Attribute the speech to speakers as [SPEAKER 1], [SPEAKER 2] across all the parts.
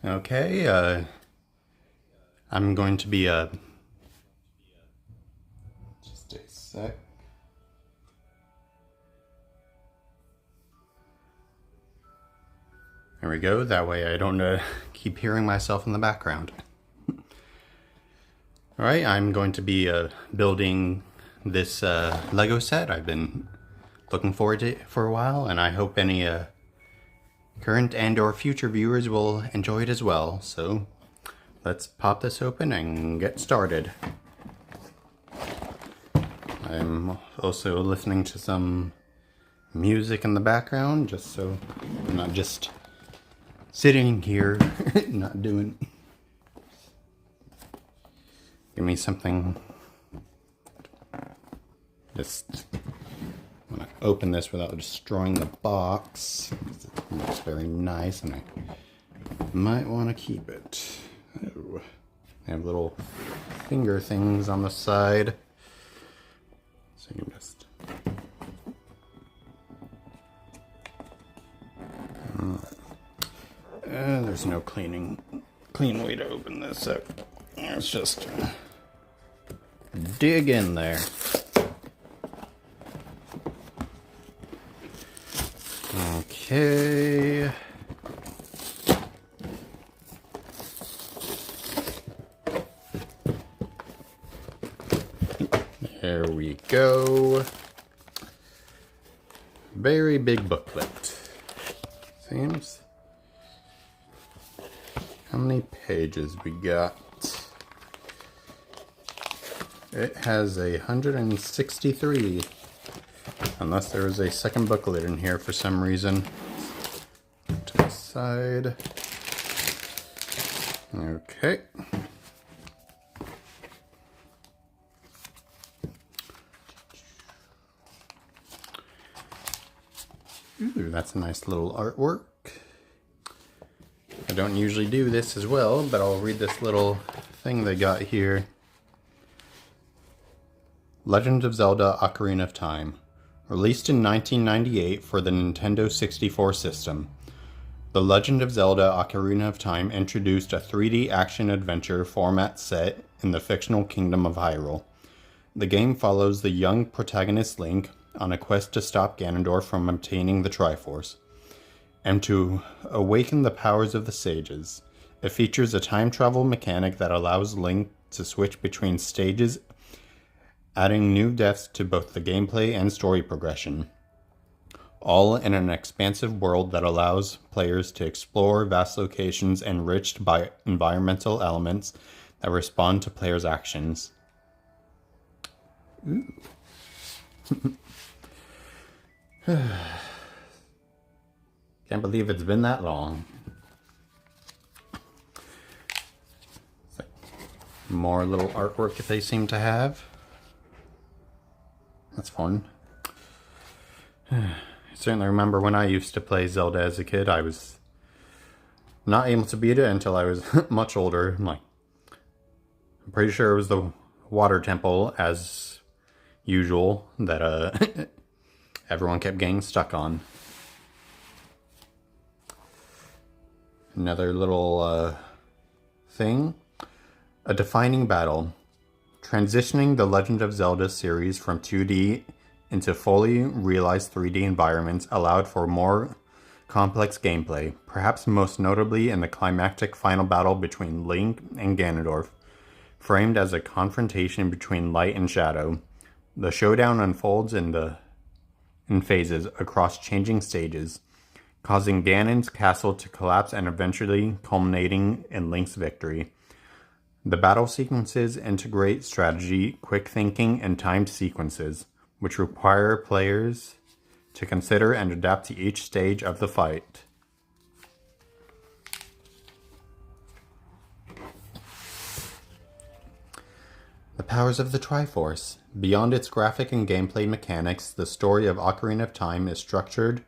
[SPEAKER 1] Okay, I'm going to be, just a sec. There we go, that way I don't keep hearing myself in the background. Alright, I'm going to be building this LEGO set. I've been looking forward to it for a while, and I hope any current and or future viewers will enjoy it as well. So let's pop this open and get started. I'm also listening to some music in the background, just so I'm not just sitting here not doing. Give me something. Just want to open this without destroying the box. It looks very nice, and I might want to keep it. Oh, they have little finger things on the side, so you can just. There's no clean way to open this up. Let's just dig in there. Okay. There we go. Very big booklet. Seems. How many pages we got? It has 163. Unless there is a second booklet in here for some reason. To the side. Okay. Ooh, that's a nice little artwork. I don't usually do this as well, but I'll read this little thing they got here. Legend of Zelda Ocarina of Time. Released in 1998 for the Nintendo 64 system, The Legend of Zelda Ocarina of Time introduced a 3D action-adventure format set in the fictional kingdom of Hyrule. The game follows the young protagonist Link on a quest to stop Ganondorf from obtaining the Triforce, and to awaken the powers of the sages. It features a time travel mechanic that allows Link to switch between stages, adding new depths to both the gameplay and story progression, all in an expansive world that allows players to explore vast locations enriched by environmental elements that respond to players' actions. Ooh. Can't believe it's been that long. It's like more little artwork that they seem to have. That's fun. I certainly remember when I used to play Zelda as a kid, I was not able to beat it until I was much older. I'm pretty sure it was the water temple, as usual, that everyone kept getting stuck on. Another little thing. A defining battle. Transitioning the Legend of Zelda series from 2D into fully realized 3D environments allowed for more complex gameplay, perhaps most notably in the climactic final battle between Link and Ganondorf. Framed as a confrontation between light and shadow, the showdown unfolds in phases across changing stages, causing Ganon's castle to collapse and eventually culminating in Link's victory. The battle sequences integrate strategy, quick thinking, and timed sequences, which require players to consider and adapt to each stage of the fight. The powers of the Triforce. Beyond its graphic and gameplay mechanics, the story of Ocarina of Time is structured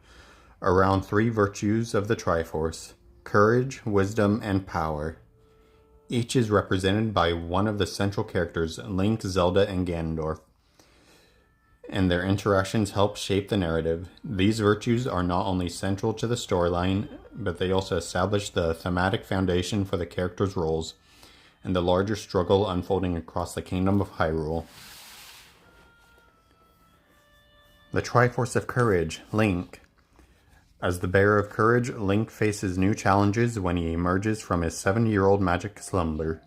[SPEAKER 1] around three virtues of the Triforce: courage, wisdom, and power. Each is represented by one of the central characters, Link, Zelda, and Ganondorf. and their interactions help shape the narrative. These virtues are not only central to the storyline, but they also establish the thematic foundation for the characters' roles and the larger struggle unfolding across the Kingdom of Hyrule. The Triforce of Courage, Link. As the bearer of courage, Link faces new challenges when he emerges from his 7-year-old magic slumber.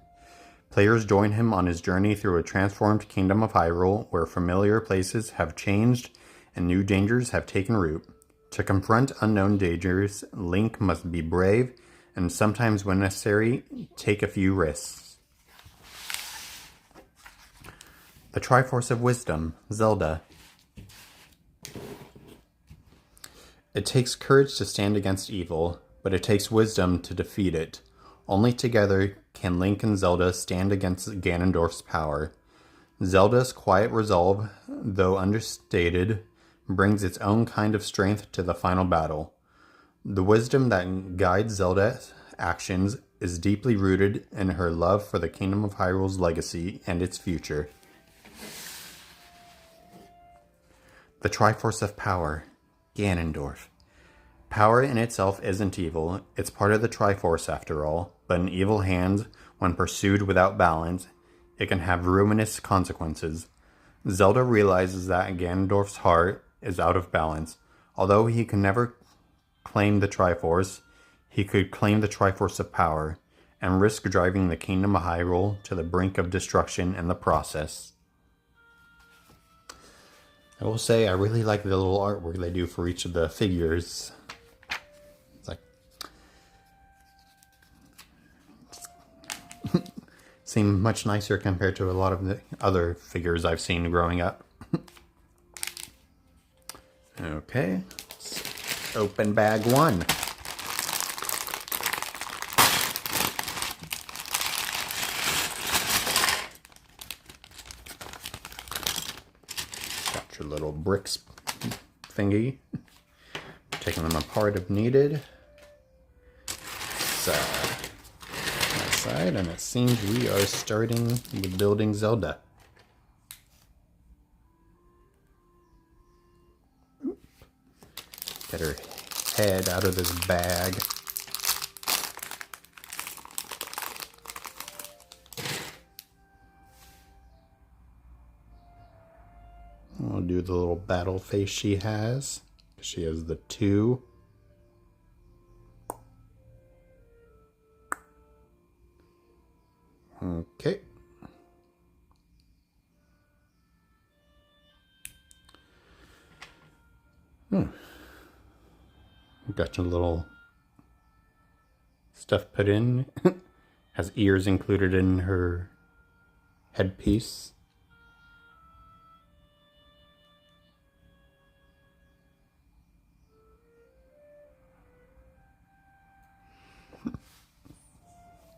[SPEAKER 1] Players join him on his journey through a transformed Kingdom of Hyrule, where familiar places have changed and new dangers have taken root. To confront unknown dangers, Link must be brave and sometimes, when necessary, take a few risks. The Triforce of Wisdom, Zelda. It takes courage to stand against evil, but it takes wisdom to defeat it. Only together can Link and Zelda stand against Ganondorf's power. Zelda's quiet resolve, though understated, brings its own kind of strength to the final battle. The wisdom that guides Zelda's actions is deeply rooted in her love for the Kingdom of Hyrule's legacy and its future. The Triforce of Power, Ganondorf. Power in itself isn't evil. It's part of the Triforce after all, but in evil hands, when pursued without balance, it can have ruinous consequences. Zelda realizes that Ganondorf's heart is out of balance. Although he can never claim the Triforce, he could claim the Triforce of Power and risk driving the Kingdom of Hyrule to the brink of destruction in the process. I will say I really like the little artwork they do for each of the figures. It's like seem much nicer compared to a lot of the other figures I've seen growing up. Okay, let's open bag one. Got your little bricks thingy. Taking them apart if needed. So, side, and it seems we are starting with building Zelda. Get her head out of this bag. We'll do the little battle face she has. She has the 2. Okay. Got your little stuff put in. Has ears included in her headpiece.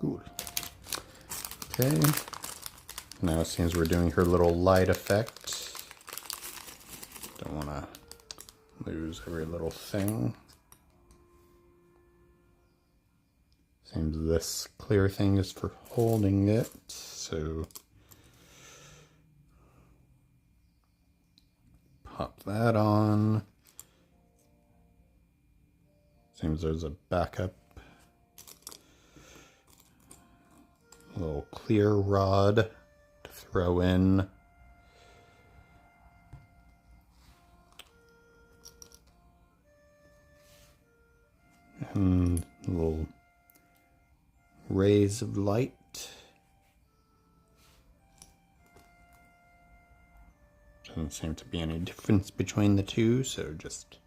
[SPEAKER 1] Good. Okay, now it seems we're doing her little light effect. Don't want to lose every little thing. Seems this clear thing is for holding it, so pop that on. Seems there's a backup. Little clear rod to throw in. And little rays of light. Doesn't seem to be any difference between the two, so just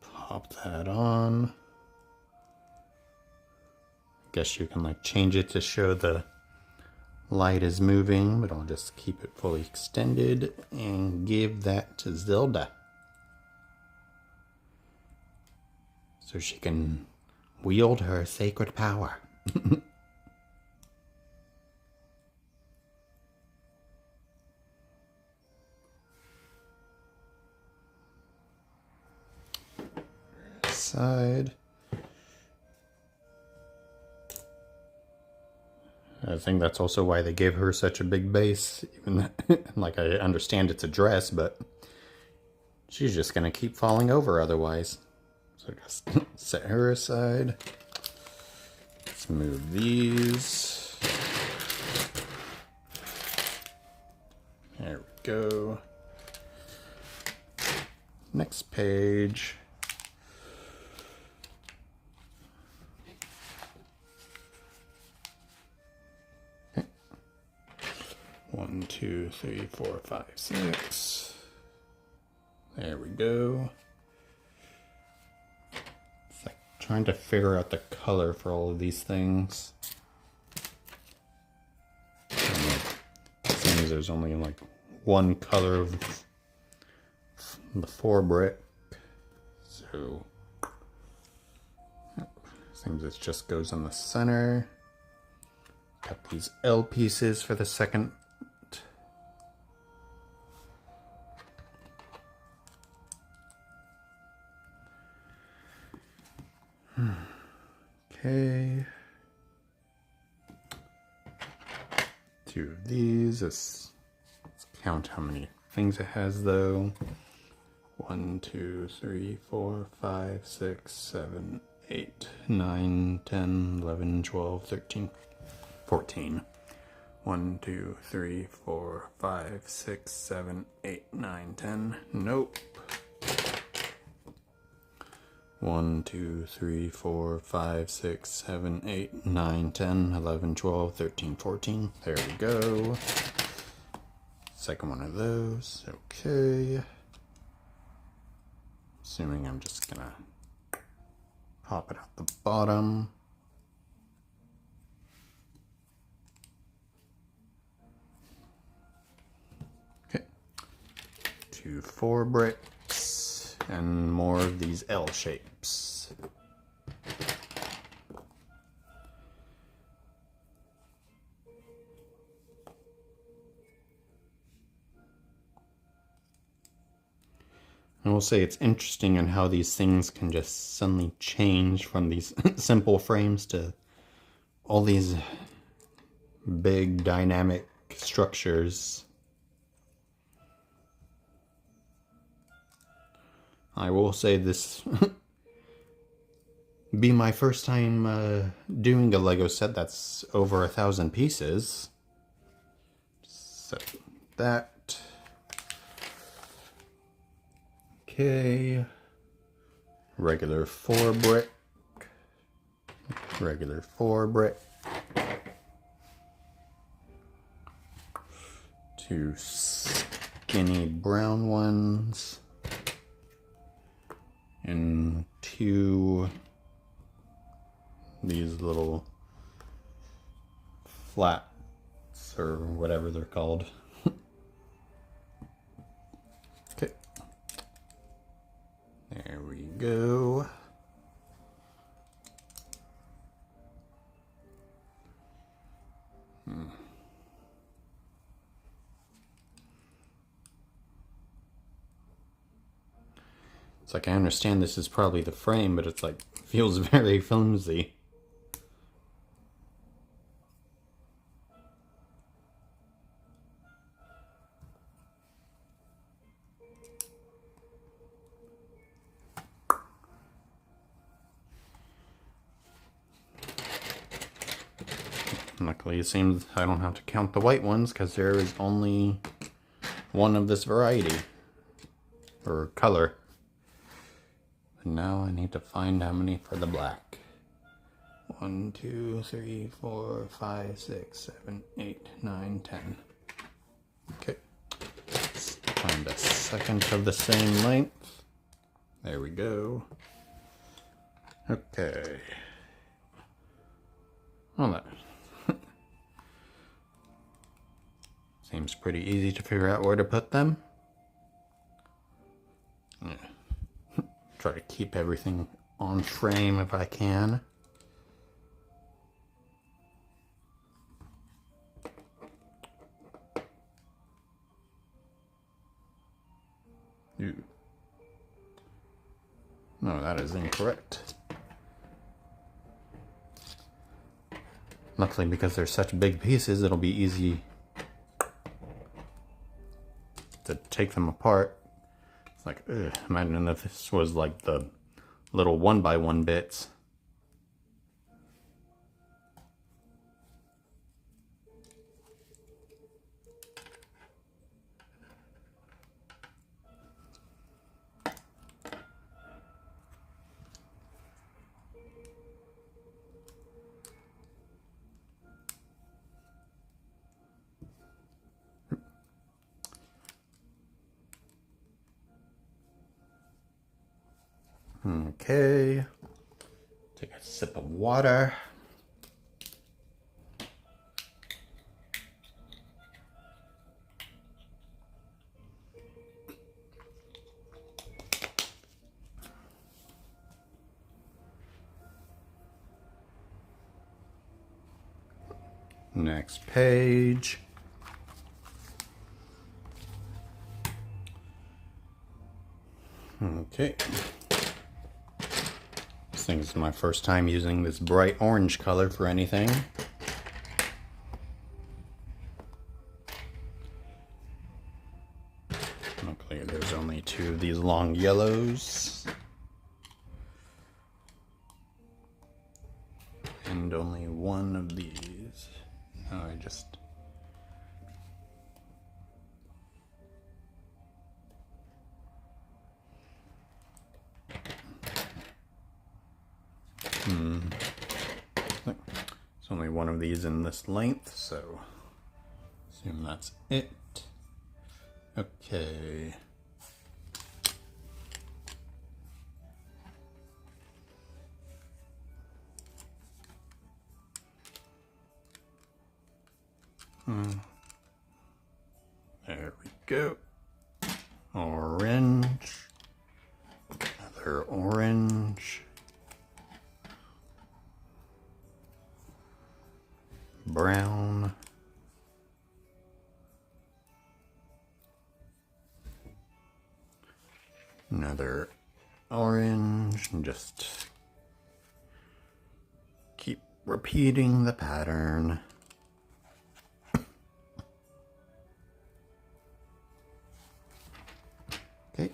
[SPEAKER 1] pop that on. Guess you can like change it to show the light is moving, but I'll just keep it fully extended and give that to Zelda so she can wield her sacred power. Side. I think that's also why they gave her such a big base. Even like, I understand it's a dress, but she's just gonna keep falling over otherwise. So just set her aside. Let's move these. There we go. Next page. Okay. 1, 2, 3, 4, 5, 6. There we go. It's like trying to figure out the color for all of these things. It seems there's only like one color of the 4 brick, so seems it just goes in the center. Got these L pieces for the second. Okay. 2 of these. Let's count how many things it has though. 1, 2, 3, 4, 5, 6, 7, 8, 9, 10, 11, 12, 13, 14. 1, 2, 3, 4, 5, 6, 7, 8, 9, 10. Nope. 1, 2, 3, 4, 5, 6, 7, 8, 9, 10, 11, 12, 13, 14. There we go. Second one of those. Okay. Assuming I'm just gonna pop it out the bottom. Okay. 2 4 bricks and more of these L shapes. I will say it's interesting in how these things can just suddenly change from these simple frames to all these big dynamic structures. I will say this be my first time doing a Lego set that's over 1,000 pieces. Set that. Okay, regular 4 brick, regular 4 brick, 2 skinny brown ones, and 2 these little flats or whatever they're called. Okay. There we go. It's like, I understand this is probably the frame, but it's like, feels very flimsy. Luckily, it seems I don't have to count the white ones because there is only one of this variety or color. And now I need to find how many for the black. 1, 2, 3, 4, 5, 6, 7, 8, 9, 10. Okay. Let's find a second of the same length. There we go. Okay. Well, that seems pretty easy to figure out where to put them. Yeah. Try to keep everything on frame if I can. Ooh. No, that is incorrect. Luckily, because they're such big pieces, it'll be easy to take them apart. It's like, ugh, imagine if this was like the little 1x1 bits. Okay, take a sip of water. Next page. Okay. This thing is my first time using this bright orange color for anything. Luckily, there's only 2 of these long yellows. And only 1 of these. Oh, I just... There's only 1 of these in this length, so assume that's it. Okay. There we go. Orange. Another orange. Brown. Another orange. And just keep repeating the pattern. Okay,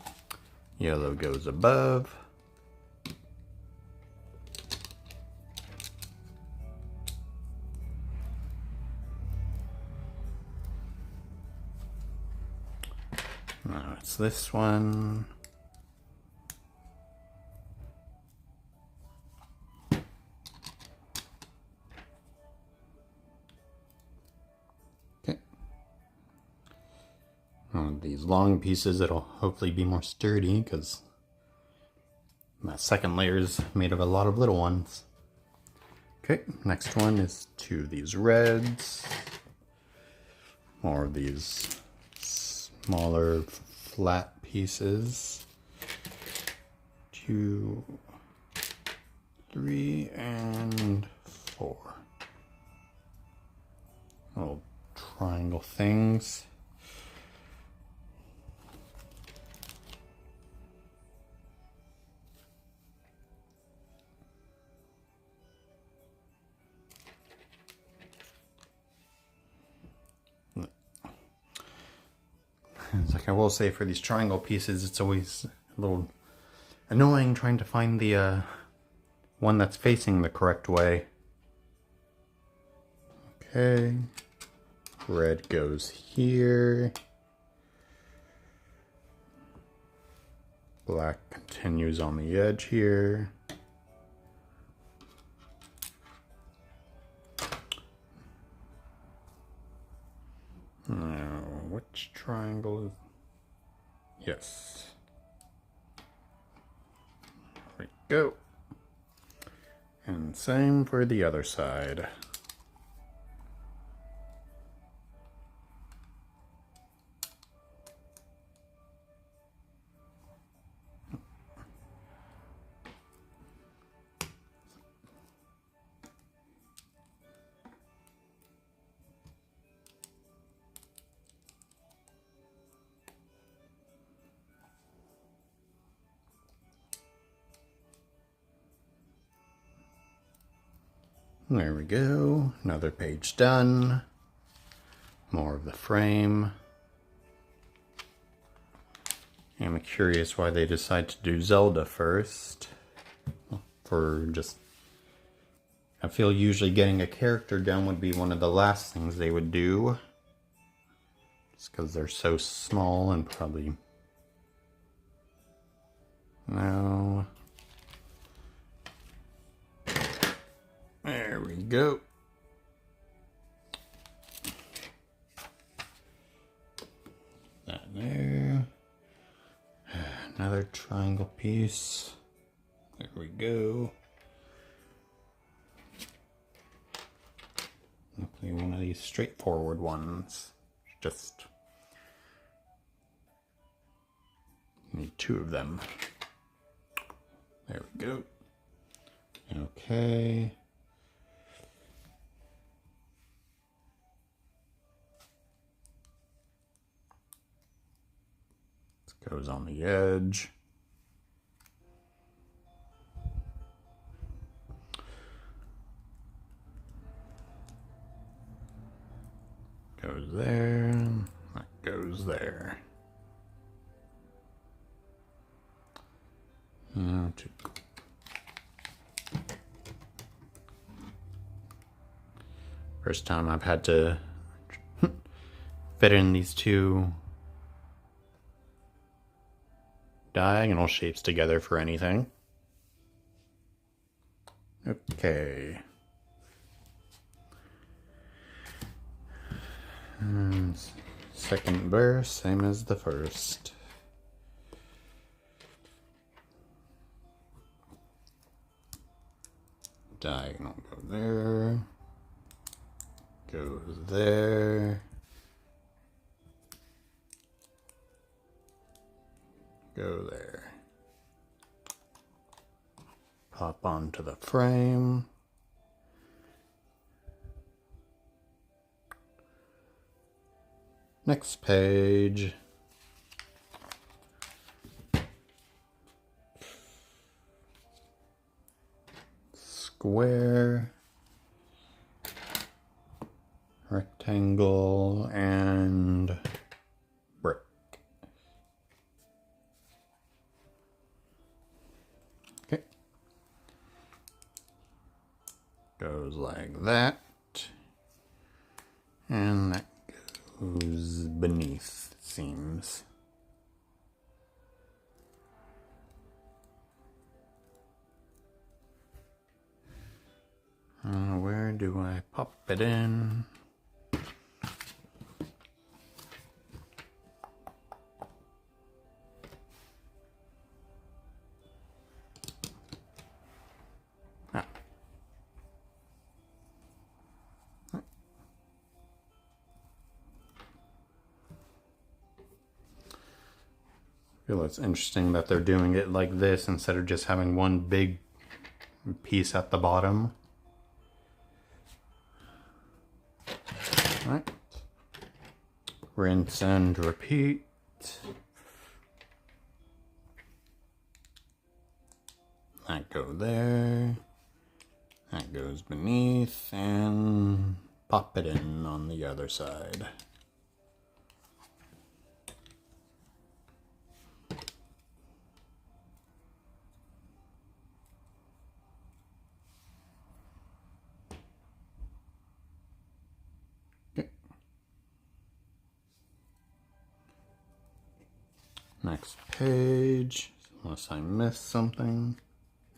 [SPEAKER 1] yellow goes above. Now it's this one. Okay. These long pieces, it'll hopefully be more sturdy because that second layer is made of a lot of little ones. Okay, next one is 2 of these reds. More of these smaller flat pieces. 2, 3, and 4. Little triangle things. It's like I will say, for these triangle pieces, it's always a little annoying trying to find the one that's facing the correct way. Okay, red goes here. Black continues on the edge here. Now, which triangle is... Yes. There we go. And same for the other side. There we go. Another page done. More of the frame. I'm curious why they decide to do Zelda first. I feel usually getting a character done would be one of the last things they would do. Just because they're so small and probably... No. There we go. That there. Another triangle piece. There we go. Hopefully one of these straightforward ones. Just need two of them. There we go. Okay. This goes on the edge. Goes there, that goes there. First time I've had to fit in these two diagonal shapes together for anything. Okay. And second verse, same as the first. Diagonal go there. Goes there. Go there. Pop onto the frame. Next page. Square. Rectangle and brick. Okay. Goes like that. And that goes beneath, it seems. Where do I pop it in? I feel it's interesting that they're doing it like this instead of just having one big piece at the bottom. All right. Rinse and repeat. That goes there. That goes beneath, and pop it in on the other side. Next page, unless I missed something.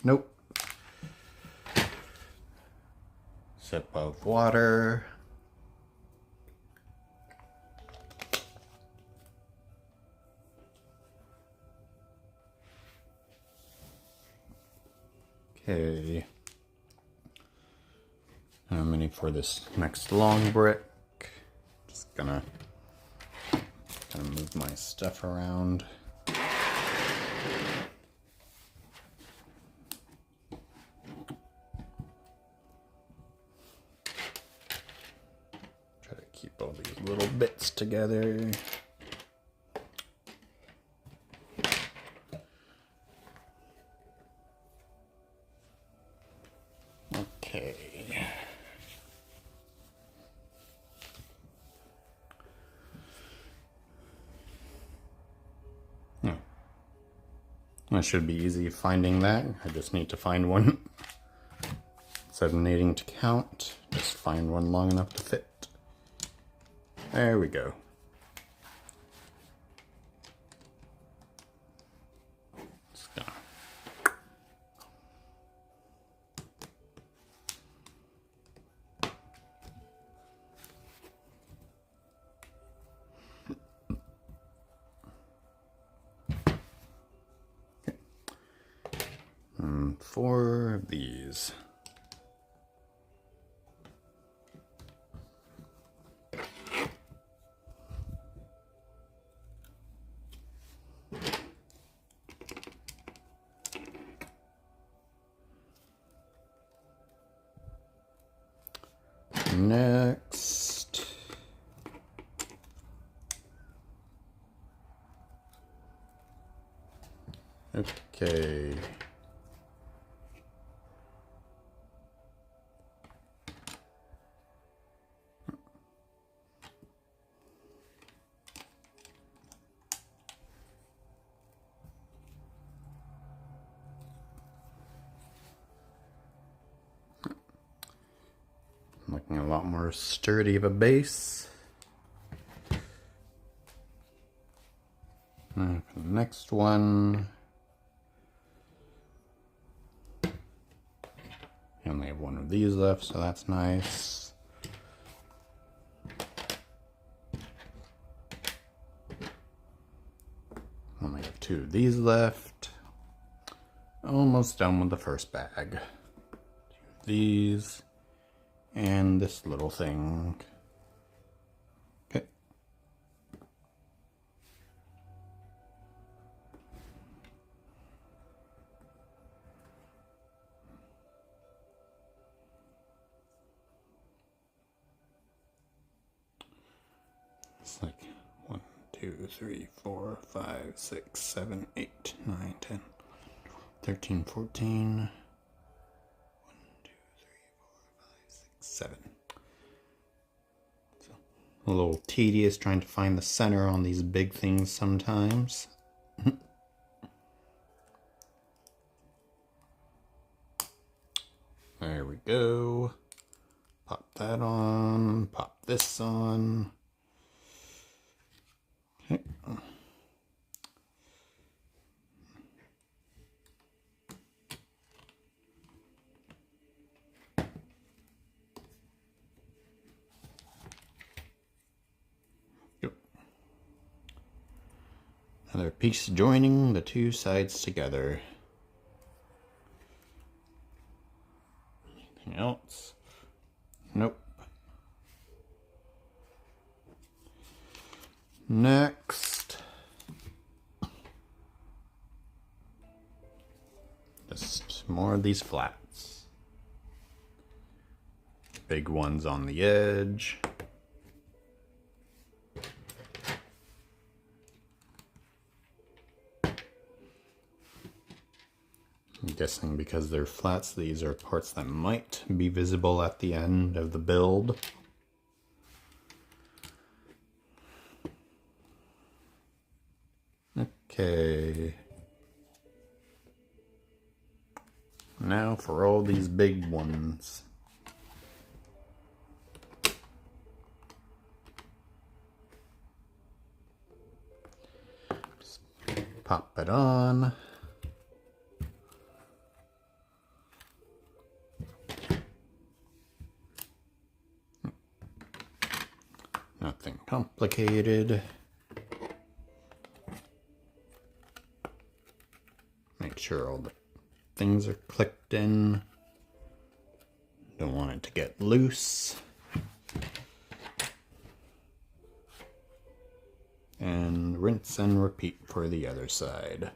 [SPEAKER 1] Nope. Sip of water. Okay. I'm ready for this next long brick. Just gonna move my stuff around. Try to keep all these little bits together. Okay. It should be easy finding that. I just need to find one. Instead of needing to count, just find one long enough to fit. There we go. Just gonna four of these. Next, okay. Looking a lot more sturdy of a base. And for the next one, I only have one of these left, so that's nice. Only have two of these left. Almost done with the first bag. Two of these. And this little thing. Okay. It's like 1, 2, 3, 4, 5, 6, 7, 8, 9, 10, 13, 14. 7. So, a little tedious trying to find the center on these big things sometimes. There we go. Pop that on. Pop this on. Okay. Another piece joining the two sides together. Anything else? Nope. Next, just more of these flats. Big ones on the edge. I'm guessing because they're flats, these are parts that might be visible at the end of the build. Okay. Now for all these big ones. Just pop it on. Nothing complicated. Make sure all the things are clicked in. Don't want it to get loose. And rinse and repeat for the other side.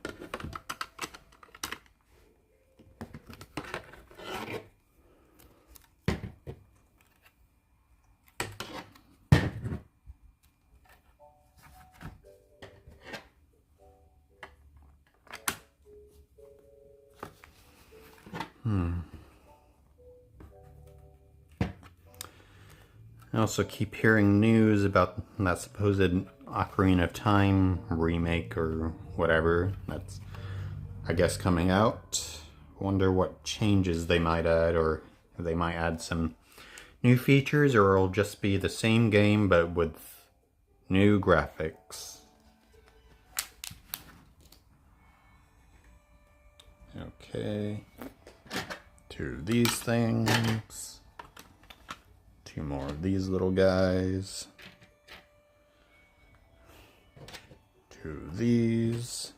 [SPEAKER 1] I also keep hearing news about that supposed Ocarina of Time remake or whatever. I guess, coming out. Wonder what changes they might add, or if they might add some new features, or it'll just be the same game but with new graphics. Okay, 2 of these things, 2 more of these little guys, 2 of these,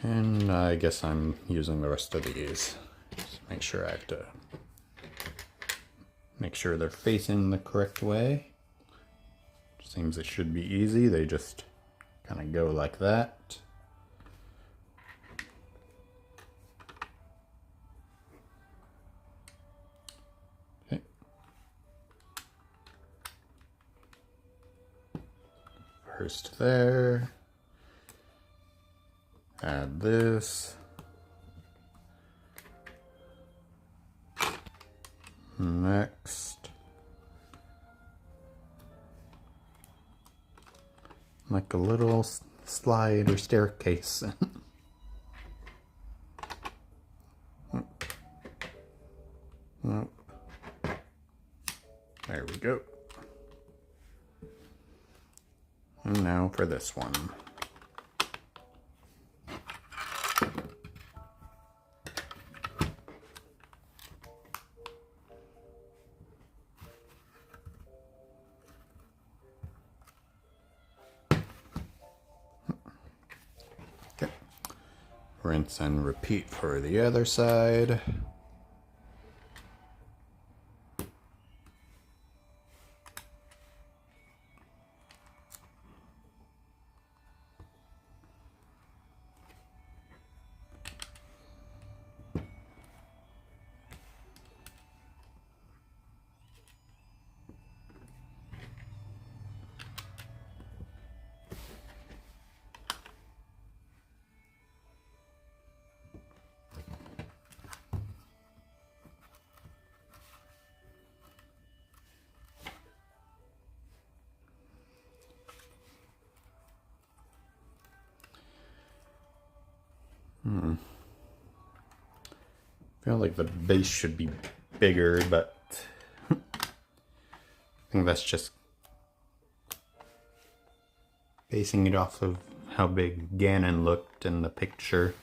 [SPEAKER 1] and I guess I'm using the rest of these. Just make sure I have to make sure they're facing the correct way. Seems it should be easy, they just kind of go like that. Okay. First there. Add this. Next. Like a little slide or staircase. Nope. There we go. And now for this one. Okay. Rinse and repeat for the other side. I feel like the base should be bigger, but I think that's just basing it off of how big Ganon looked in the picture.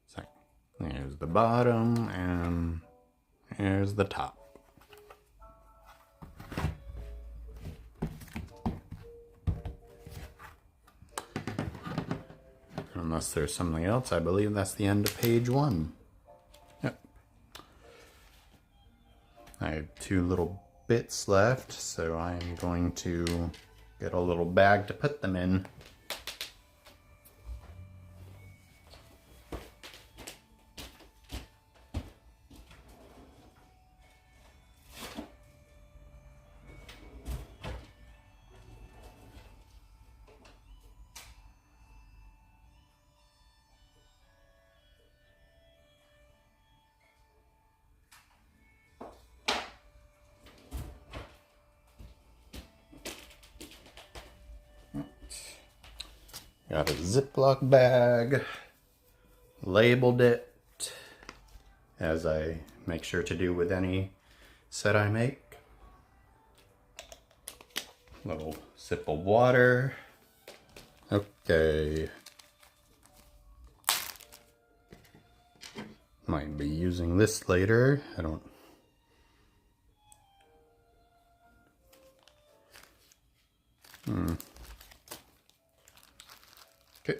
[SPEAKER 1] So there's the bottom and here's the top. Unless there's something else, I believe that's the end of page 1. Yep. I have 2 little bits left, so I'm going to get a little bag to put them in. Got a Ziploc bag, labeled it, as I make sure to do with any set I make. Little sip of water. Okay. Might be using this later. I don't. Okay.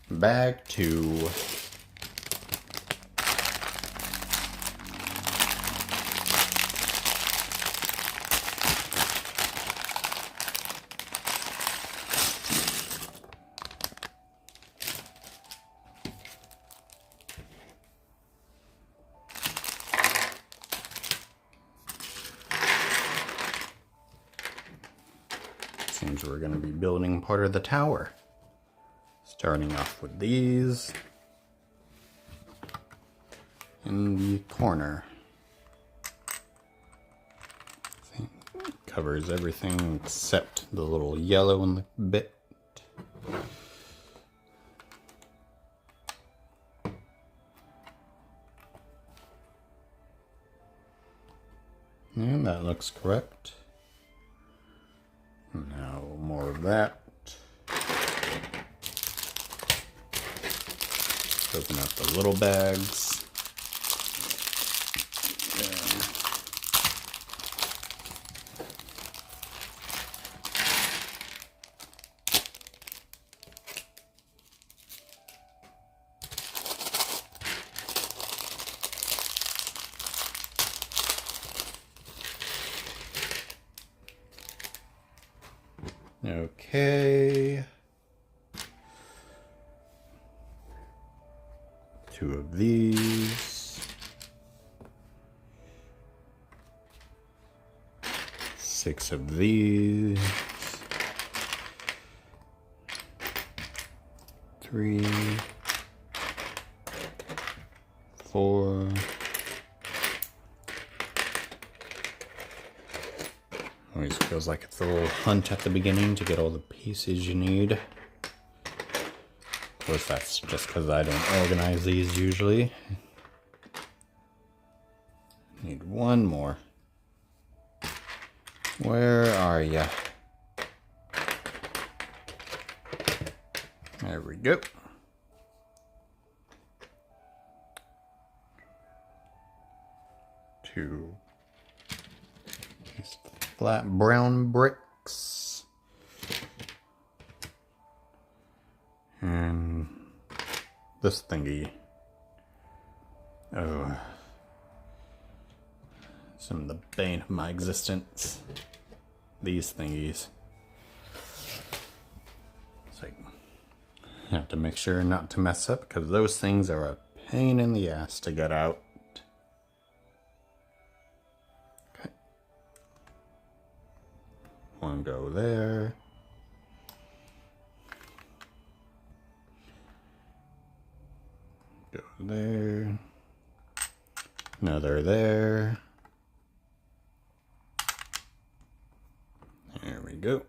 [SPEAKER 1] Bag 2. Seems we're going to be building part of the tower. Starting off with these in the corner. Covers everything except the little yellow in the bit. And that looks correct. Now more of that. Open up the little bags. Okay. 2 of these. 6 of these. 3. 4. Always feels like it's a little hunt at the beginning to get all the pieces you need. Of course, that's just because I don't organize these usually. Need one more. Where are ya? There we go. Two flat brown bricks. And this thingy. Oh. Some of the bane of my existence. These thingies. It's like, I have to make sure not to mess up because those things are a pain in the ass to get out. Okay. One go there. Go there. Another there. There we go.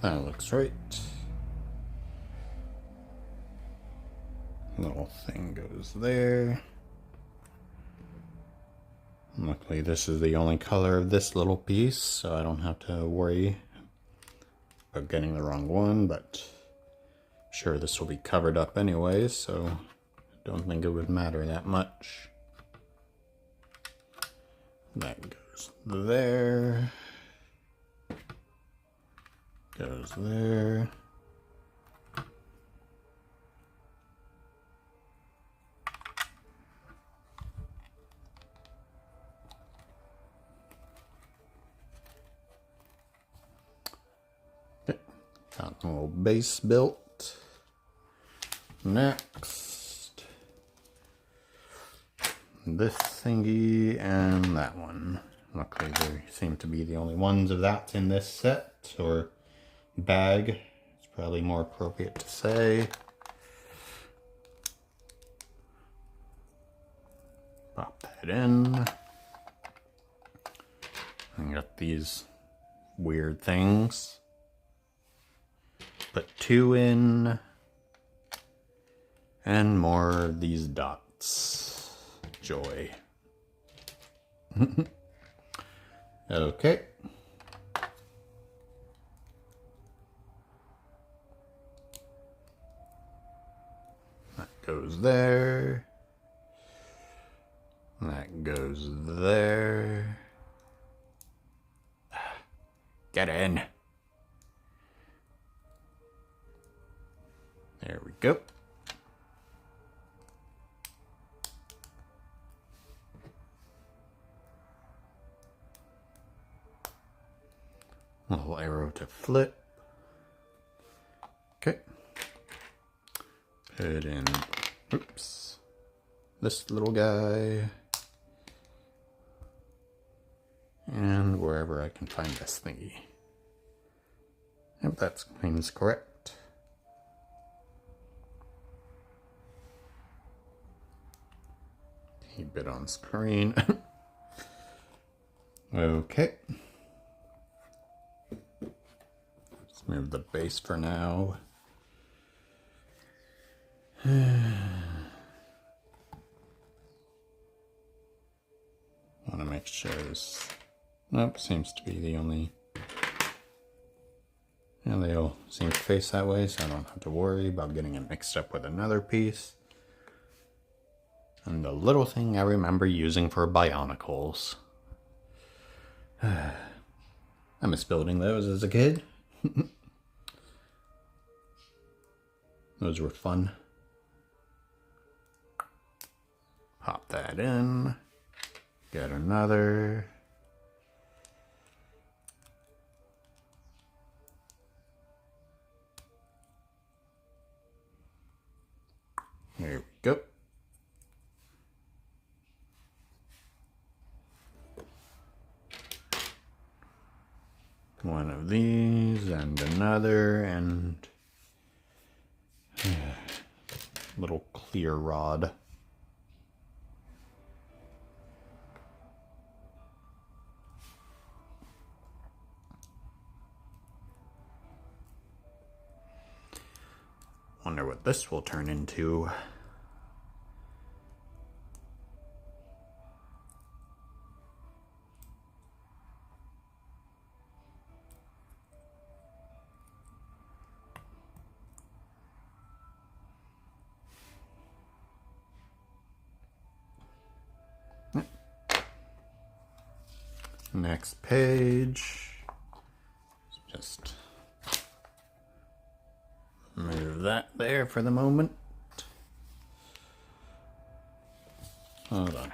[SPEAKER 1] That looks right. Little thing goes there. Luckily this is the only color of this little piece, so I don't have to worry about getting the wrong one, but I'm sure this will be covered up anyway, so I don't think it would matter that much. That goes there. Goes there. Okay. Got a little base built. Next, this thingy and that one. Luckily they seem to be the only ones of that in this set, or bag, it's probably more appropriate to say. Pop that in. I got these weird things. Put 2 in. And more of these dots. Joy. Okay. Goes there. That goes there. Get in. There we go. to flip. Okay. Put in, oops, this little guy. And wherever I can find this thingy. Yep, that seems correct. Keep it on screen. Okay. Let's move the base for now. Want to make sure this, nope, seems to be the only, and they all seem to face that way, so I don't have to worry about getting it mixed up with another piece. And the little thing I remember using for bionicles. I miss building those as a kid. Those were fun. Pop that in. Get another. Here we go. One of these and another, and little clear rod. Wonder what this will turn into. Next page. Just move that there for the moment. Hold on.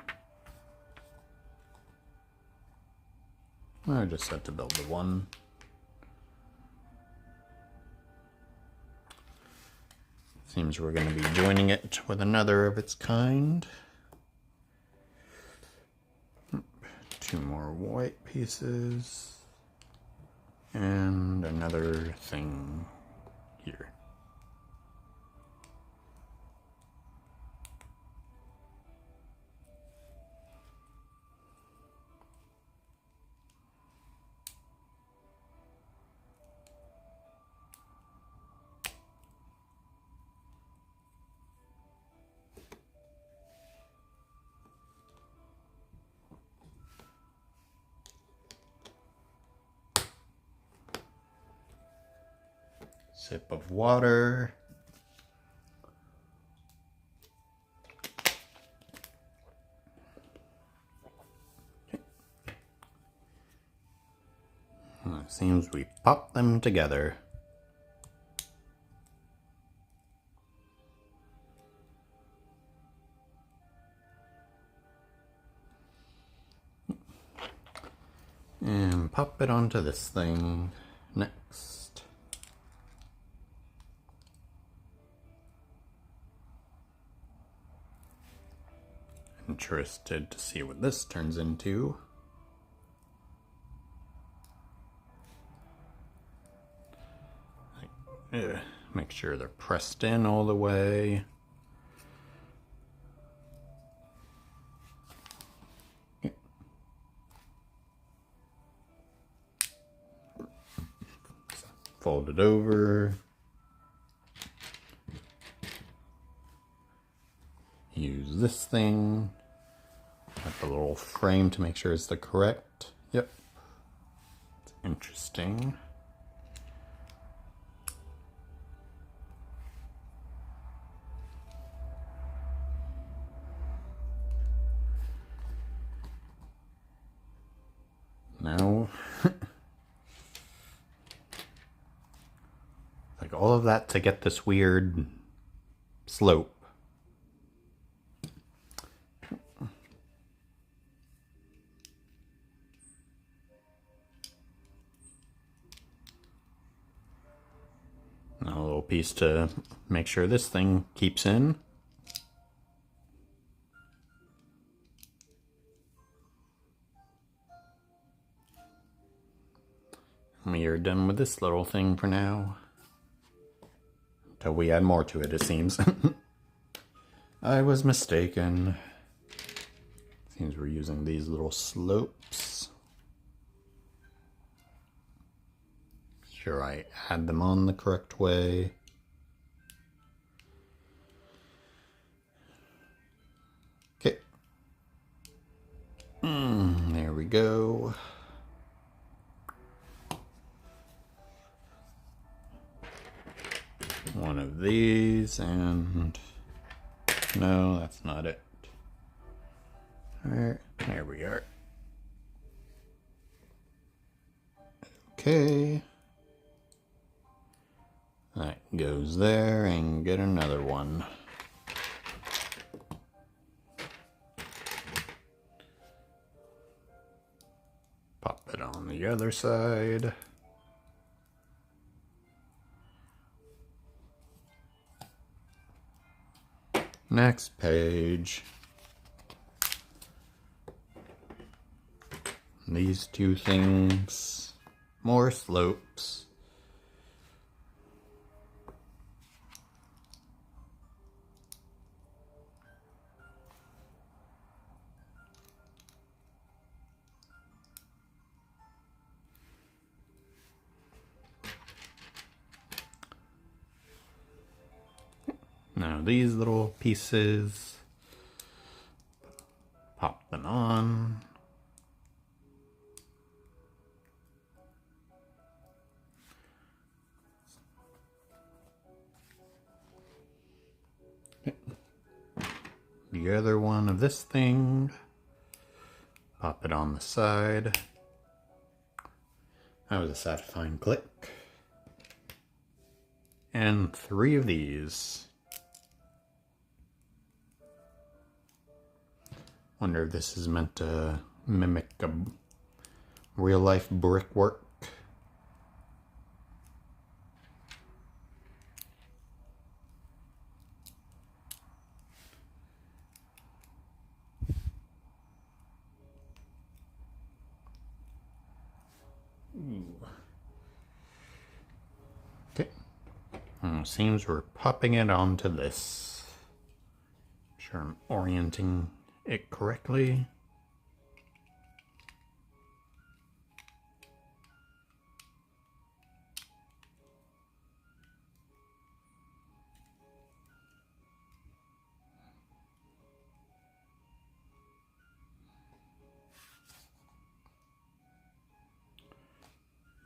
[SPEAKER 1] I just had to build the one. Seems we're going to be joining it with another of its kind. Two more white pieces. And another thing here. Sip of water. Well, it seems we popped them together. And pop it onto this thing next. Interested to see what this turns into. Make sure they're pressed in all the way. Fold it over. Use this thing. Got the little frame to make sure it's the correct. Yep. It's interesting. Now, like all of that to get this weird slope. piece to make sure this thing keeps in. We are done with this little thing for now. Until we add more to it, it seems. I was mistaken. Seems we're using these little slopes. Sure I add them on the correct way. Okay. There we go. One of these, and no, that's not it. Alright, there we are. Okay. That goes there, and get another one. Pop it on the other side. Next page. These two things. More slopes. Now these little pieces, pop them on. The other one of this thing, pop it on the side. That was a satisfying click. And 3 of these. Wonder if this is meant to mimic a real-life brickwork. Okay. Seems we're popping it onto this. Sure I'm orienting it correctly.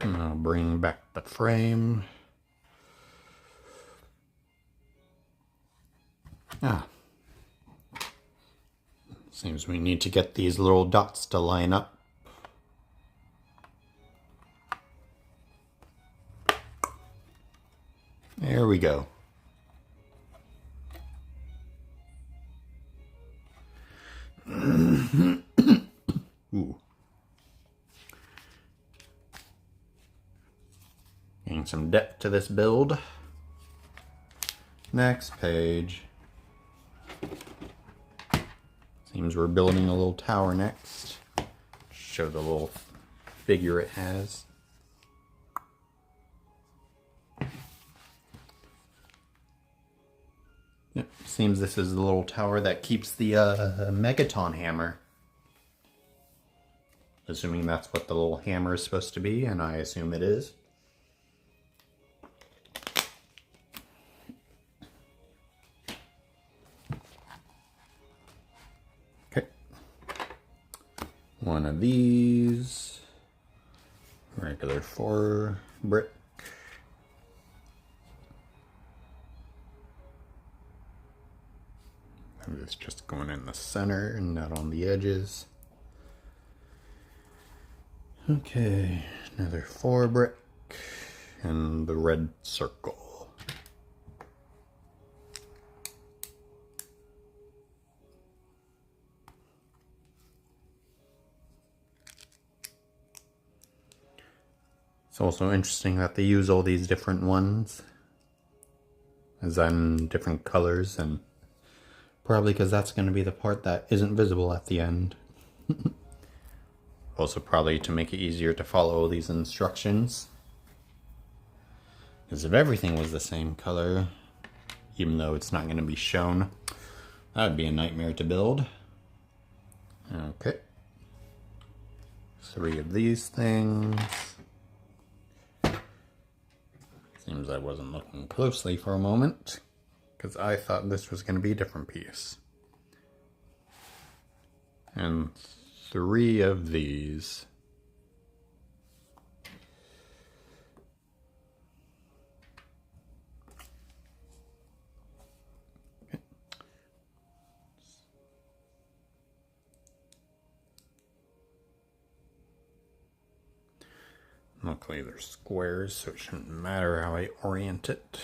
[SPEAKER 1] And I'll bring back the frame. Seems we need to get these little dots to line up. There we go. Ooh. Getting some depth to this build. Next page. Seems we're building a little tower next. Show the little figure it has. Yep, seems this is the little tower that keeps the Megaton hammer. Assuming that's what the little hammer is supposed to be, and I assume it is. Okay. One of these. Regular 4 brick. And it's just going in the center and not on the edges. Okay, another 4 brick and the red circle. It's also interesting that they use all these different ones. is in different colors, and probably because that's going to be the part that isn't visible at the end. Also probably to make it easier to follow these instructions. Because if everything was the same color, even though it's not going to be shown, that would be a nightmare to build. Okay. 3 of these things. Seems I wasn't looking closely for a moment, because I thought this was going to be a different piece. And 3 of these. Luckily they're squares, so it shouldn't matter how I orient it.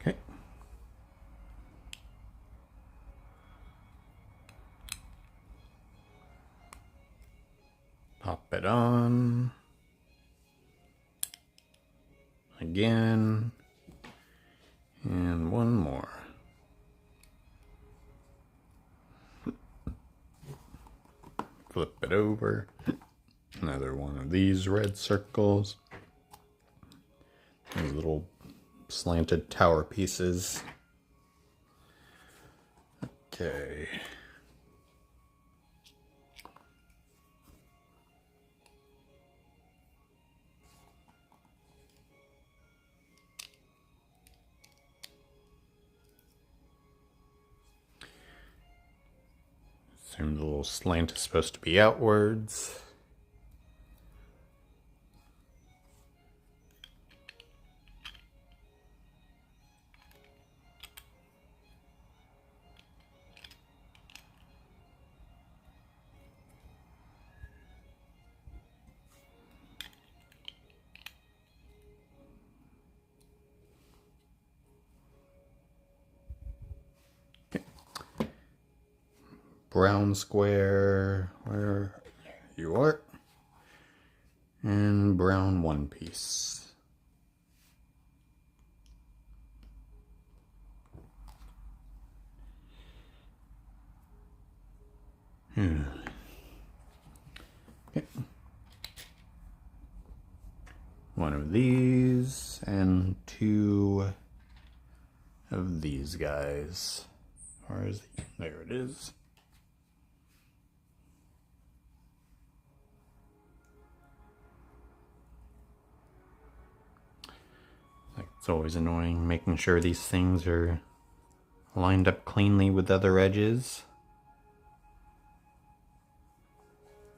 [SPEAKER 1] Okay. Pop it on. Again. And one more. Flip it over. Another one of these red circles. These little slanted tower pieces. Okay. Assume the little slant is supposed to be outwards. Brown square, where you are, and brown one piece. Okay. One of these and 2 of these guys. Where is he? There it is. It's always annoying making sure these things are lined up cleanly with other edges.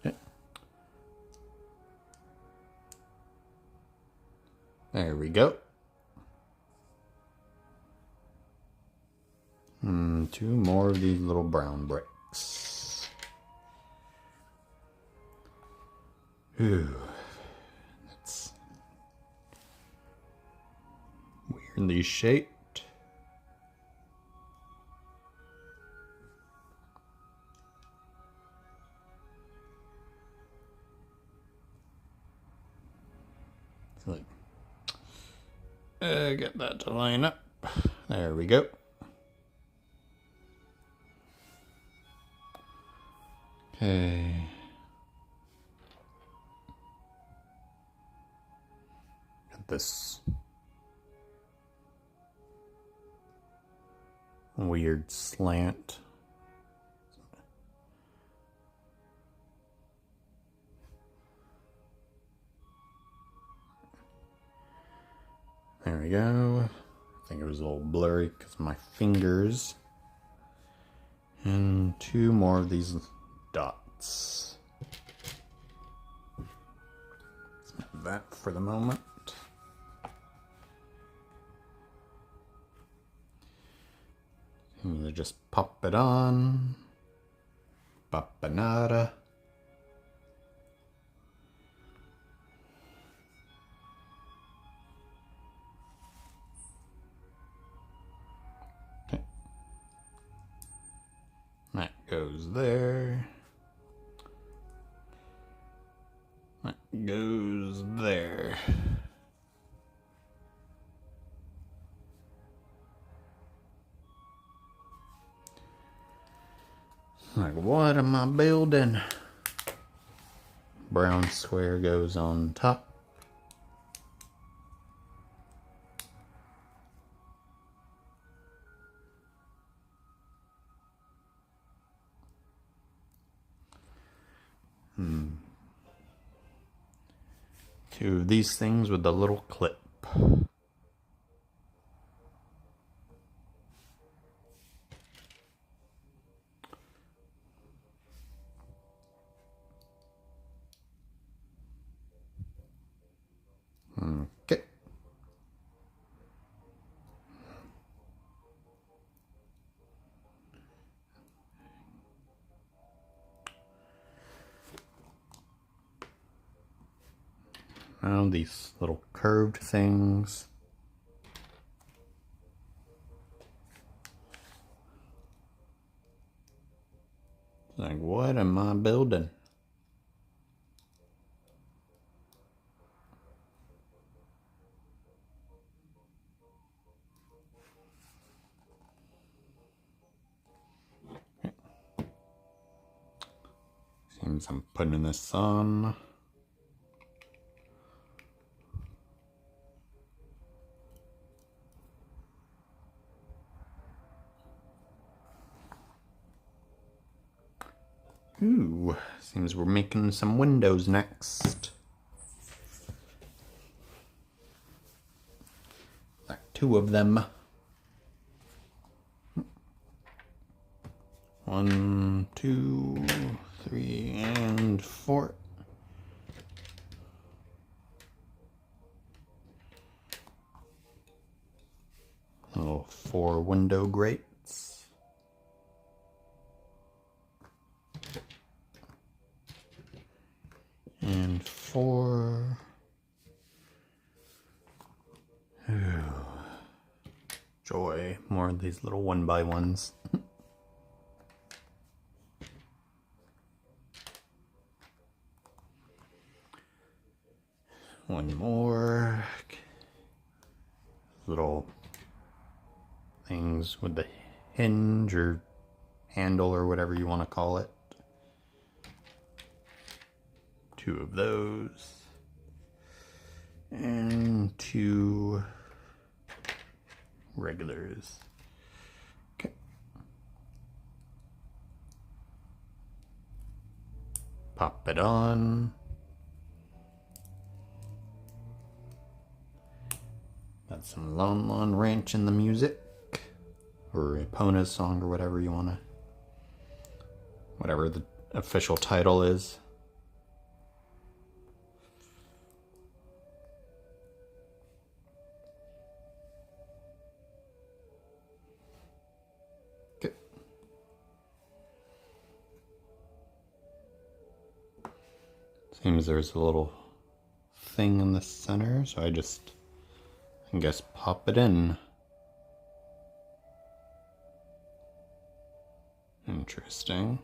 [SPEAKER 1] Okay. There we go. And 2 more of these little brown bricks. Ooh. That's weirdly shaped. Like, get that to line up. There we go. Okay. Got this weird slant. There we go. I think it was a little blurry because of my fingers. And 2 more of these dots. Snap that for the moment. And just pop it on. Papanada. Okay. That goes there. goes there. Like, what am I building? Brown square goes on top. Two of these things with the little clip. Okay. Now these little curved things. Like, what am I building? Seems I'm putting this on. Ooh, seems we're making some windows next. Like 2 of them. 1, 2, 3, and 4. Little 4 window grates. And 4. Ooh. Joy. More of these little 1x1s. One more. Little things with the hinge or handle or whatever you want to call it. 2 of those. And 2 regulars. Okay. Pop it on. Got some Lon Lon Ranch in the music. Or Epona's song or whatever you want to. Whatever the official title is. Okay. Seems there's a little thing in the center, so I guess pop it in. Interesting.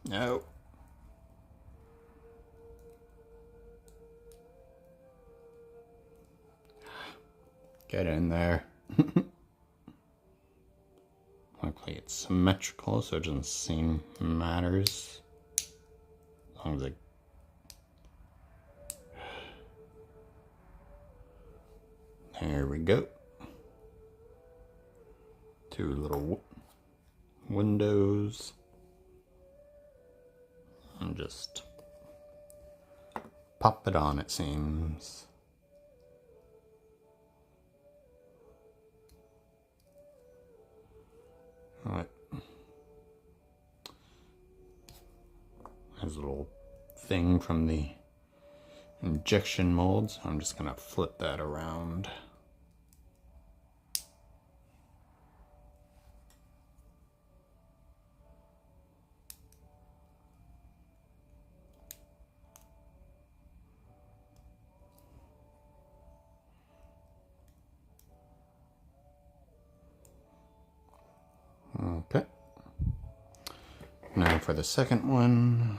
[SPEAKER 1] No. Get in there. Luckily it's symmetrical, so it doesn't seem matters. As long as it... There we go. 2 little windows. And just pop it on, it seems. Alright. There's a little thing from the injection mold, so I'm just gonna flip that around. for the second one.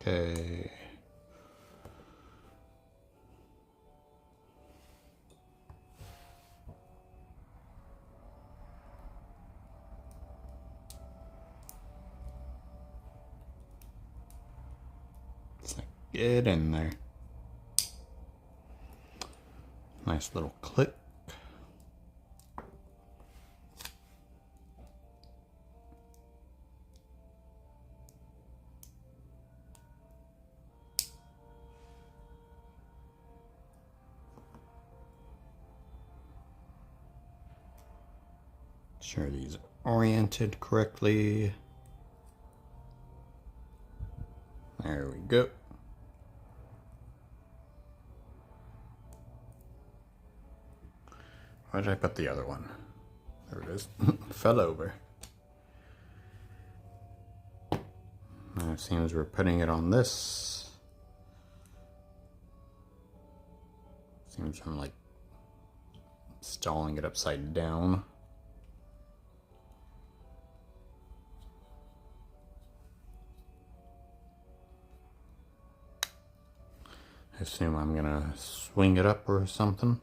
[SPEAKER 1] Okay. Get in there. Nice little click. Sure these are oriented correctly. There we go. Where did I put the other one? There it is. Fell over. Now it seems we're putting it on this. Seems I'm like installing it upside down. I assume I'm gonna swing it up or something.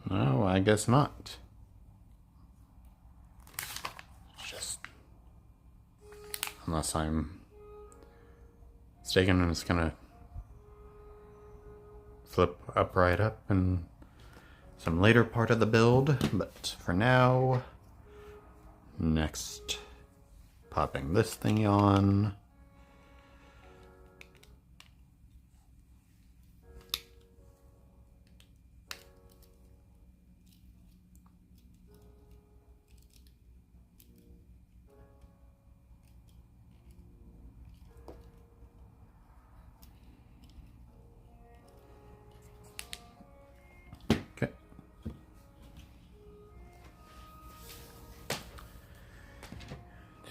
[SPEAKER 1] No, I guess not. Just unless I'm mistaken and it's gonna flip upright up in some later part of the build, but for now, next, popping this thing on. Okay.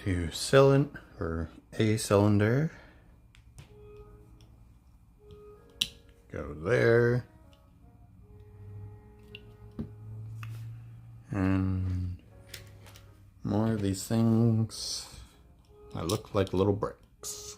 [SPEAKER 1] To cylinder, or a cylinder. Go there. And more of these things that look like little bricks.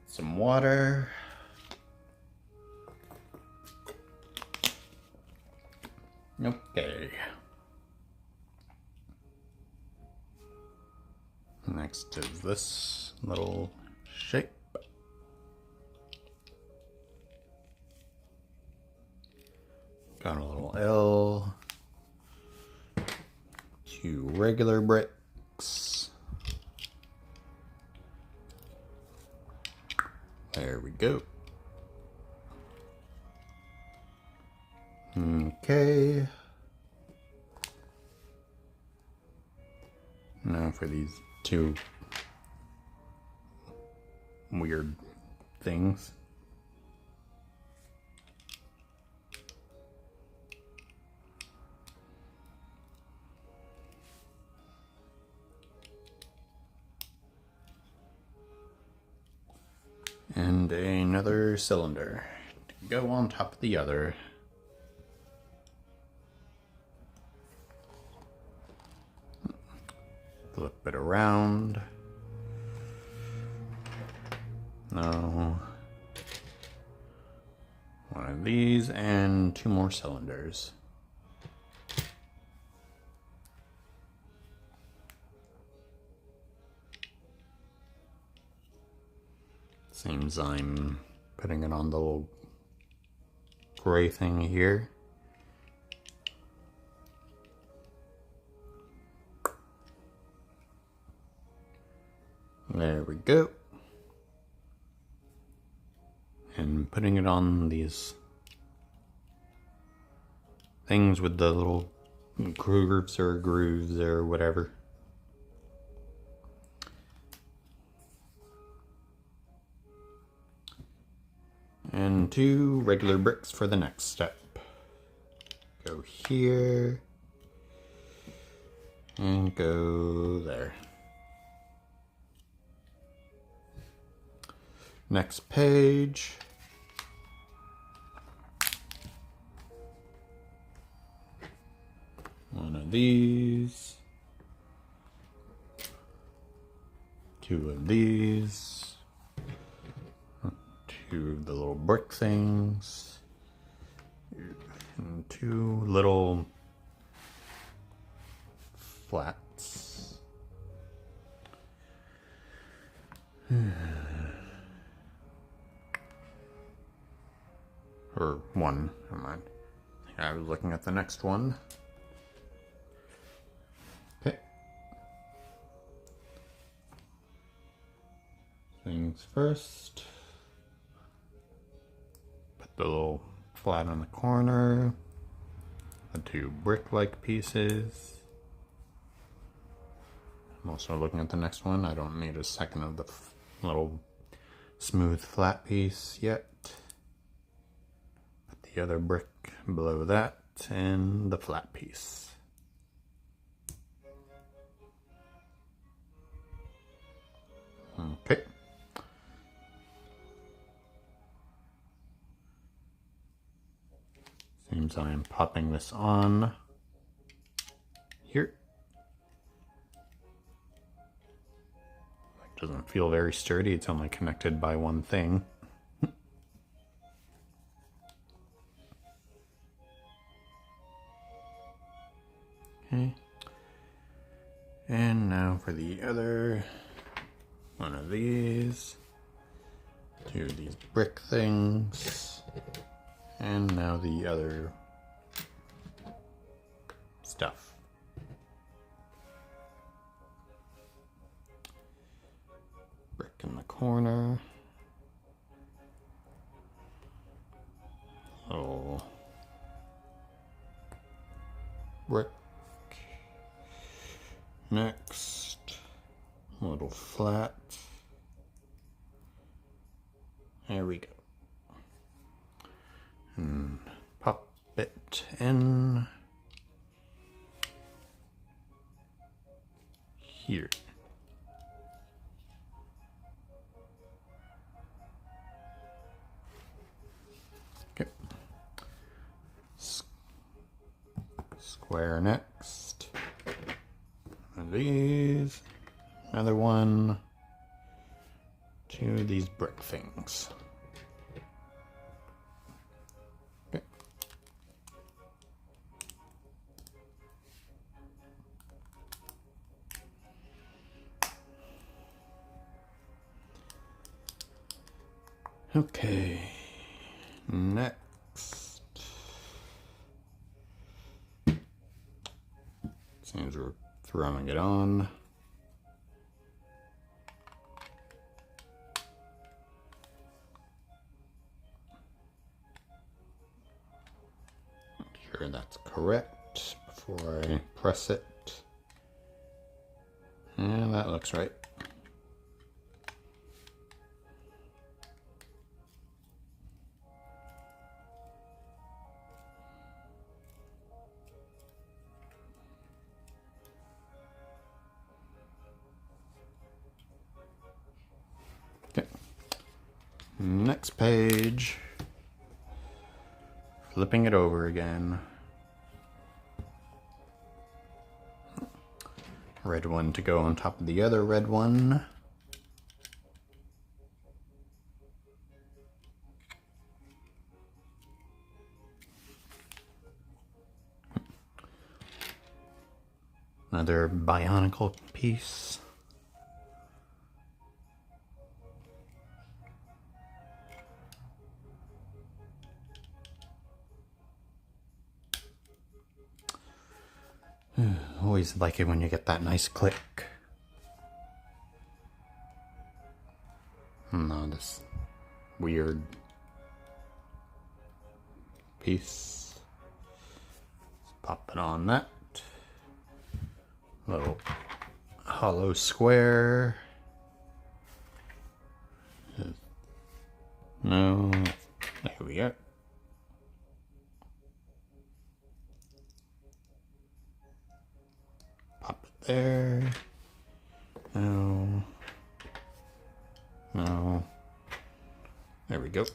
[SPEAKER 1] Some water. Okay. Next is this little shape. Got a little L. 2 regular bricks. There we go. Okay. Now for these 2 weird things. And another cylinder to go on top of the other. Flip it around. No. One of these and 2 more cylinders. Seems I'm putting it on the little gray thing here. There we go. And putting it on these things with the little grooves or whatever. And 2 regular bricks for the next step. Go here and go there. Next page. One of these. 2 of these. 2 of the little brick things. And 2 little flats. Or 1, never mind. I was looking at the next one. Okay. Things first. Put the little flat on the corner. The 2 brick-like pieces. I'm also looking at the next one. I don't need a second of the little smooth flat piece yet. Put the other brick below that and the flat piece. Okay. Seems I am popping this on here. It doesn't feel very sturdy. It's only connected by one thing. Okay. And now for the other one of these. 2 of these brick things. And now the other stuff. Brick in the corner. Oh. Brick. Next. A little flat. There we go. And pop it in here. Okay. Square next. One of these. Another one. 2 of these brick things. Okay, next. Seems we're throwing it on. Make sure that's correct before I press it. And that looks right. Okay. Next page. Flipping it over again. Red one to go on top of the other red one. Another bionicle piece. Always like it when you get that nice click. No, this weird piece. Pop it on that. Little hollow square. No, there we go. Pop it there. No. No. There we go.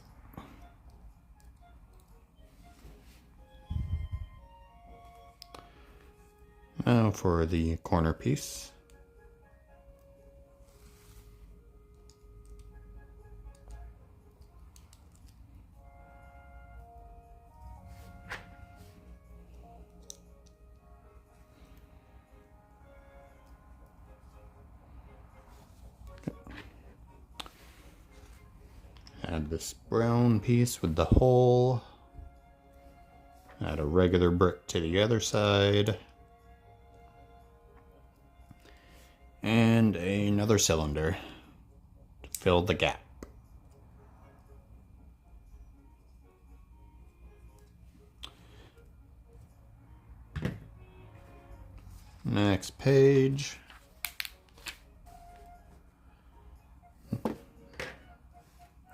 [SPEAKER 1] Now for the corner piece. Add this brown piece with the hole. Add a regular brick to the other side. And another cylinder to fill the gap. Next page.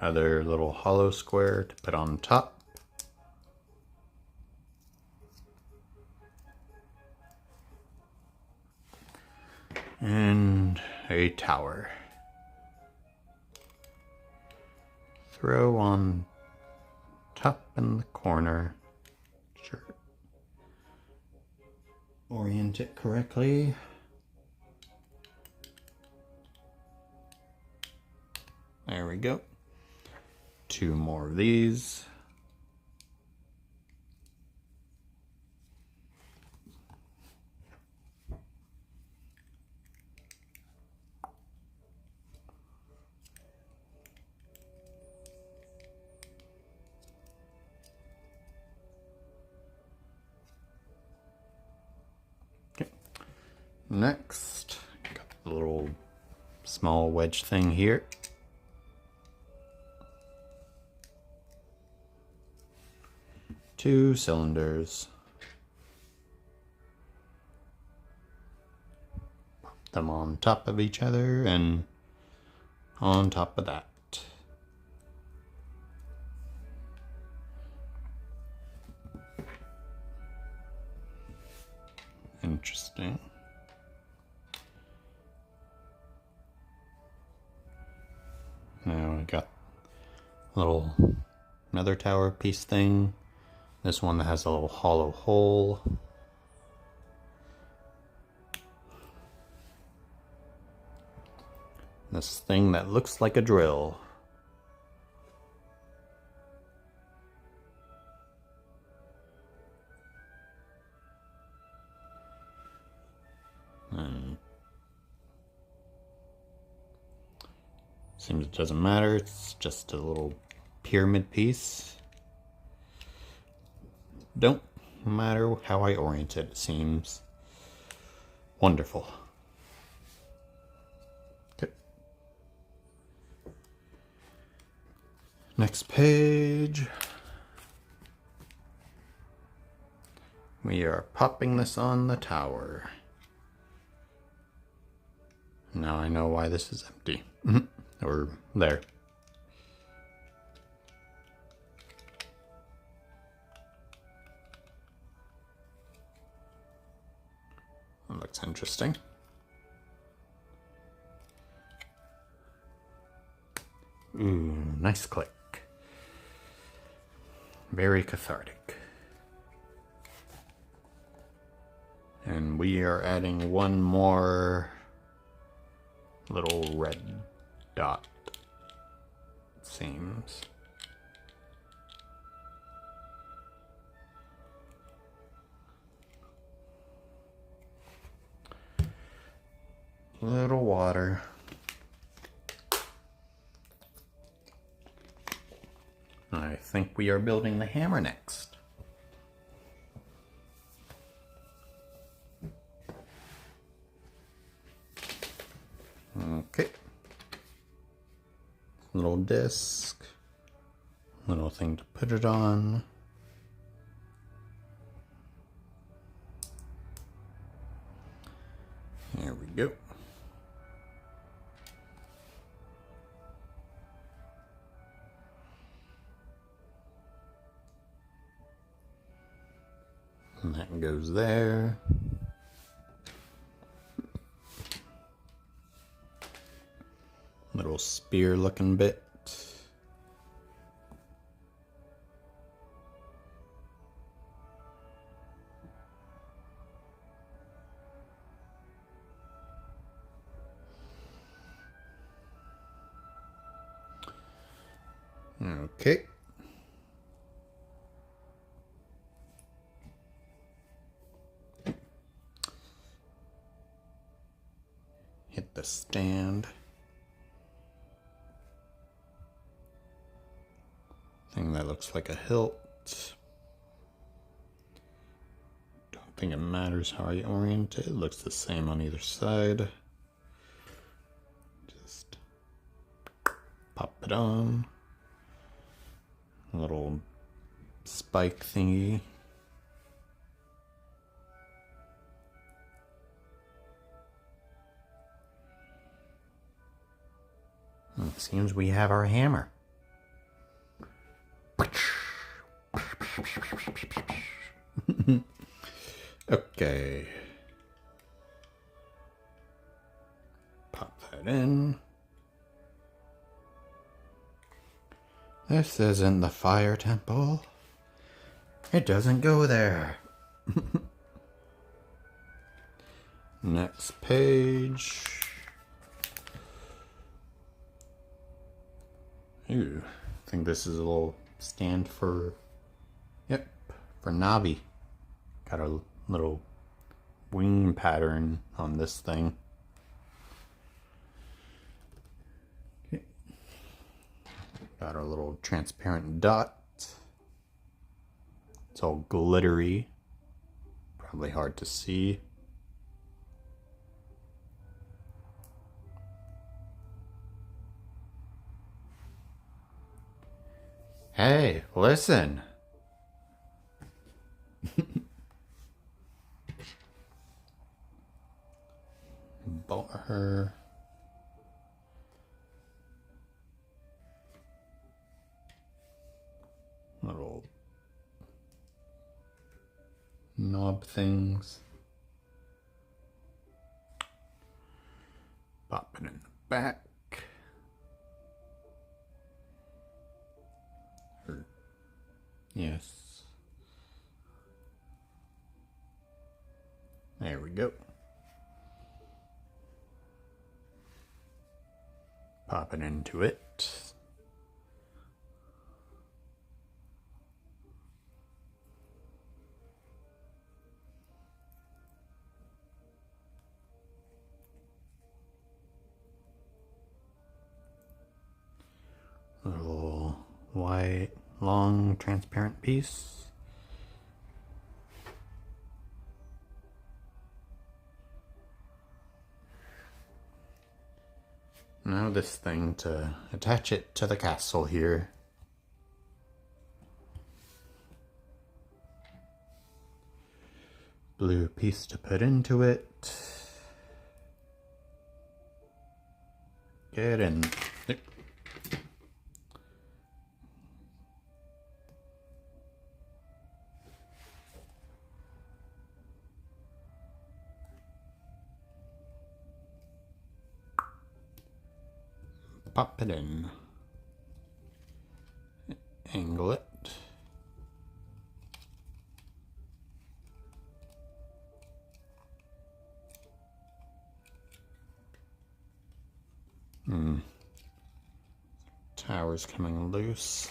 [SPEAKER 1] Another little hollow square to put on top. And a tower. Throw on top in the corner. Sure. Orient it correctly. There we go. 2 more of these. Okay. Next, got the little small wedge thing here. Two cylinders. Pop them on top of each other and on top of that. Interesting. Now we got a little another tower piece thing. This one that has a little hollow hole. This thing that looks like a drill. And seems it doesn't matter, it's just a little pyramid piece. Don't matter how I orient it, it seems wonderful. Okay. Next page. We are popping this on the tower. Now I know why this is empty. Or there. That looks interesting. Ooh, nice click. Very cathartic. And we are adding one more little red dot, it seems. Little water. I think we are building the hammer next. Okay. little disc, little thing to put it on. There we go. And that goes there. Little spear looking bit. Okay. Hit the stand. Thing that looks like a hilt. Don't think it matters how I orient it. It looks the same on either side. Just pop it on. A little spike thingy. It seems we have our hammer. Okay. Pop that in. This isn't the fire temple. It doesn't go there. Next page. Ooh, I think this is a little stand for, yep, for Navi. Got a little wing pattern on this thing. Okay. Got our little transparent dot. It's all glittery. Probably hard to see. Hey, listen. Bought her little knob things. Pop it in the back. Yes. There we go. Pop it into it. Little white, long, transparent piece. Now this thing to attach it to the castle here. Blue piece to put into it. Get in. Pop it in. Angle it. Tower's coming loose.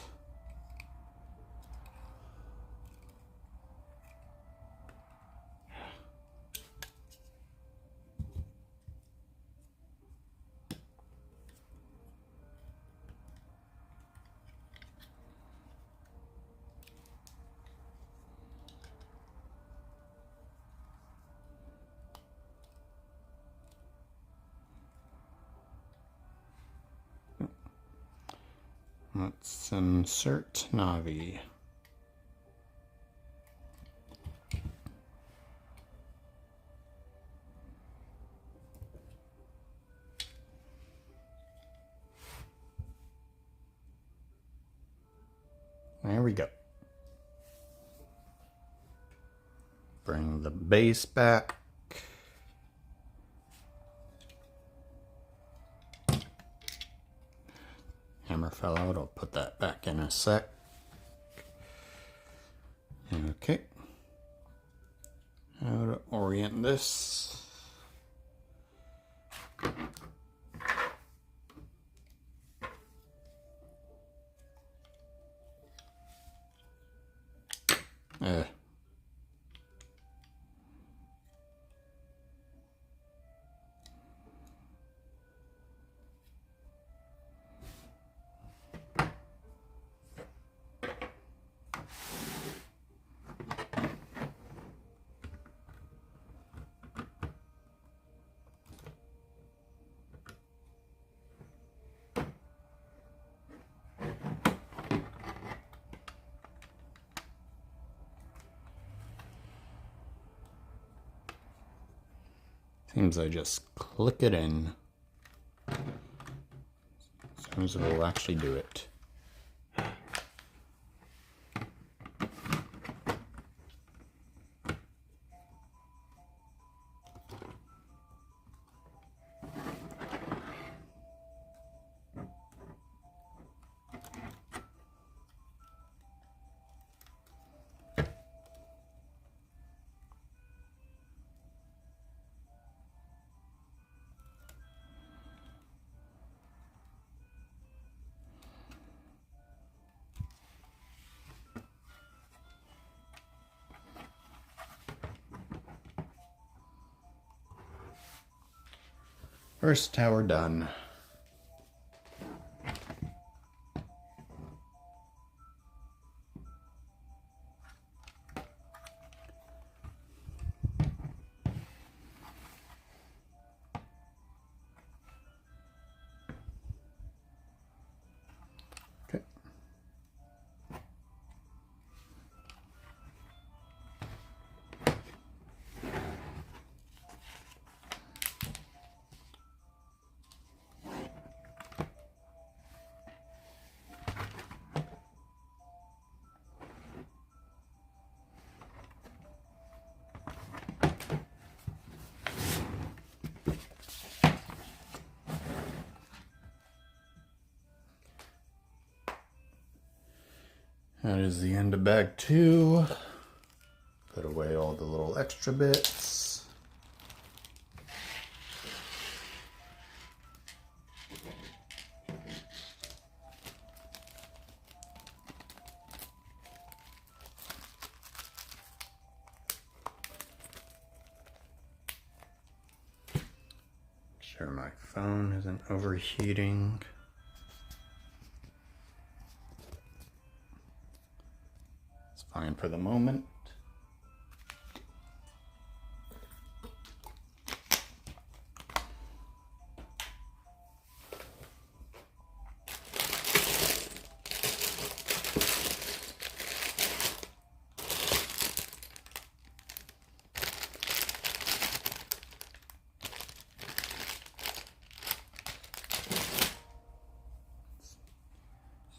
[SPEAKER 1] Let's insert Navi. There we go. Bring the base back. Hammer fell out, I'll put that back in a sec. Okay. How to orient this. Seems I just click it in. Seems it will actually do it. First tower done. Okay. That is the end of bag 2. Put away all the little extra bits. Make sure my phone isn't overheating. Fine for the moment.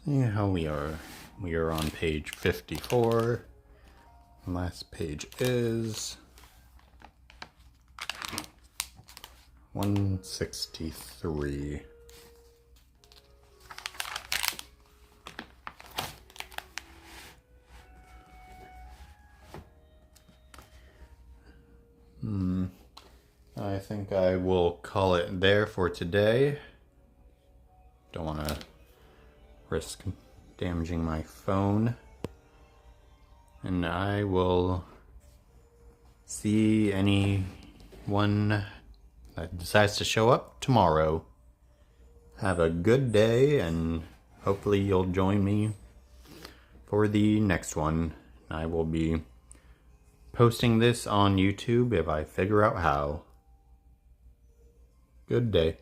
[SPEAKER 1] See how we are. We are on page 54. Last page is 163. I think I will call it there for today. Don't want to risk damaging my phone. And I will see anyone that decides to show up tomorrow. Have a good day, and hopefully you'll join me for the next one. I will be posting this on YouTube if I figure out how. Good day.